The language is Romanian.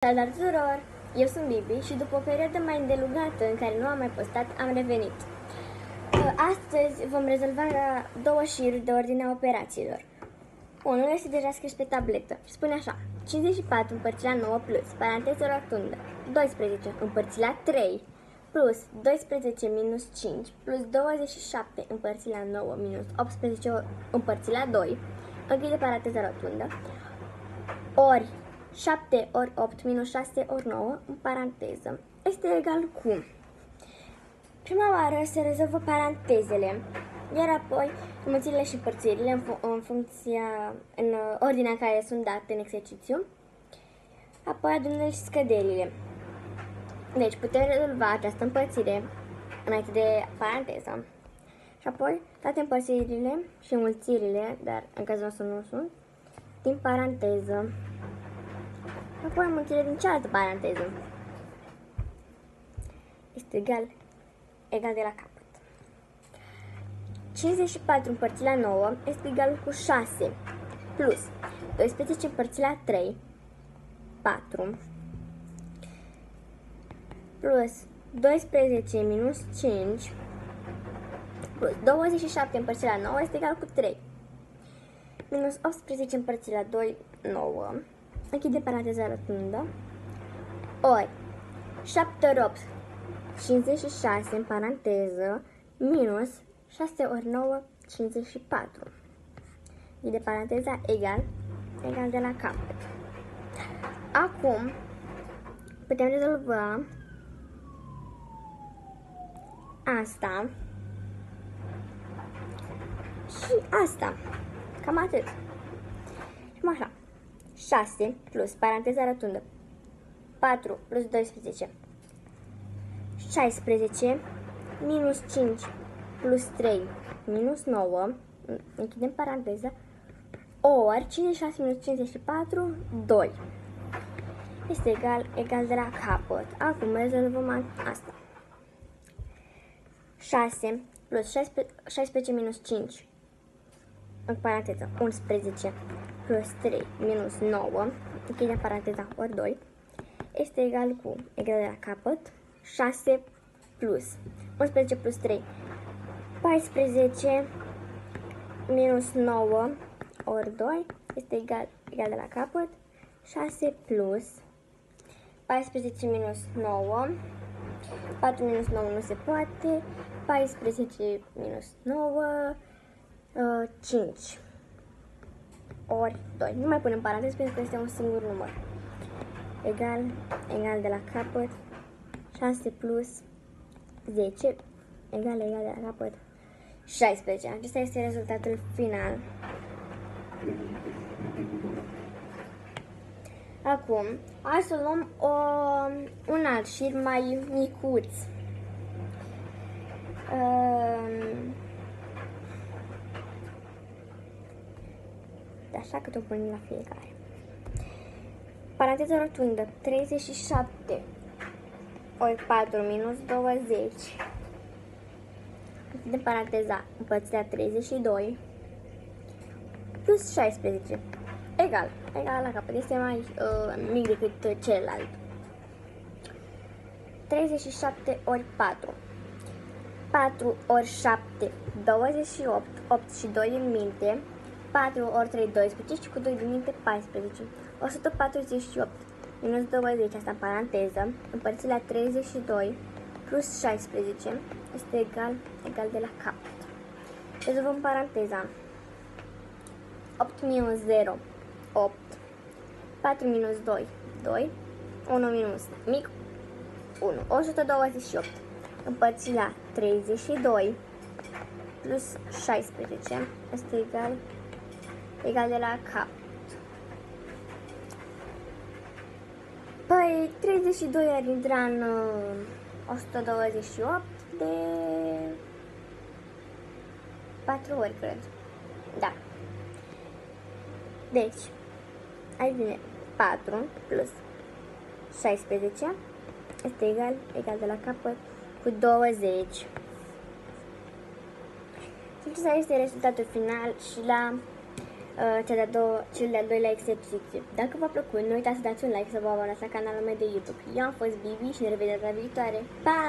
Salutare tuturor! Eu sunt Bibi și după o perioadă mai îndelungată în care nu am mai postat, am revenit. Astăzi vom rezolva două șiruri de ordinea operațiilor. Unul este deja scris pe tabletă și spune așa: 54 împărțit la 9 plus, paranteză rotundă, 12 împărțit la 3 plus 12 minus 5 plus 27 împărțit la 9 minus 18 împărțit la 2, închide paranteza rotundă, ori 7 ori 8 minus 6 ori 9, în paranteză, este egal cu... Prima oară se rezolvă parantezele, iar apoi înmulțirile și împărțirile în ordinea în care sunt date în exercițiu, apoi adunările și scăderile. Deci putem rezolva această împărțire înainte de paranteză. Și apoi toate împărțirile și înmulțirile, dar în cazul nostru nu sunt, din paranteză. Apoi înmulțirile din cealaltă paranteză. Este egal de la capăt. 54 împărțit la 9 este egal cu 6 plus 12 împărțit la 3, 4, plus 12 minus 5 plus 27 împărțit la 9 este egal cu 3, minus 18 împărțit la 2, 9, închide paranteza rotundă, ori 7 ori 8, 56 în paranteză, minus 6 ori 9, 54. Închide paranteza egal de la capăt. Acum putem rezolva asta și asta. Cam atât. Și așa. 6 plus paranteza rotundă 4 plus 12 16 minus 5 plus 3 minus 9, închidem paranteza, ori 56 minus 54, 2. Este egal de la capăt. Acum rezolvăm asta. 6 plus 16 minus 5, în paranteză, 11 plus 3 minus 9, închidem paranteza, ori 2, este egal de la capăt, 6 plus 11 plus 3, 14 minus 9 ori 2, este egal de la capăt, 6 plus 14 minus 9, 4 minus 9 nu se poate, 14 minus 9, 5 ori 2. Nu mai punem paranteză pentru că este un singur număr. Egal de la capăt, 6 plus 10, egal de la capăt, 16. Acesta este rezultatul final. Acum, hai să luăm un alt șir mai micuț. Așa că o punem la fiecare. Paranteză rotundă, 37 ori 4 minus 20. De paranteza împărțit la 32 plus 16. Egal la capăt. Este mai mic decât celălalt. 37 ori 4. 4 ori 7, 28. 8 și 2 în minte. 4 ori 3, 12 și cu 2 din minte, 14. 148 minus 20, asta în paranteză, împărțit la 32 plus 16, este egal de la capăt. Rezolvăm paranteza. 8 minus 0, 8. 4 minus 2, 2. 1 minus mic, 1. 128 împărțit la 32 plus 16, este egal de la capăt. Păi 32 ar intra în 128 de 4 ori, cred. Da. Deci, aici vine 4 plus 16 este egal de la capăt cu 20. Și acesta este rezultatul final și la cel de-al doilea exercițiu. Dacă v-a plăcut, nu uitați să dați un like, să vă abonați la canalul meu de YouTube. Eu am fost Bibi și ne revedem data viitoare. Pa!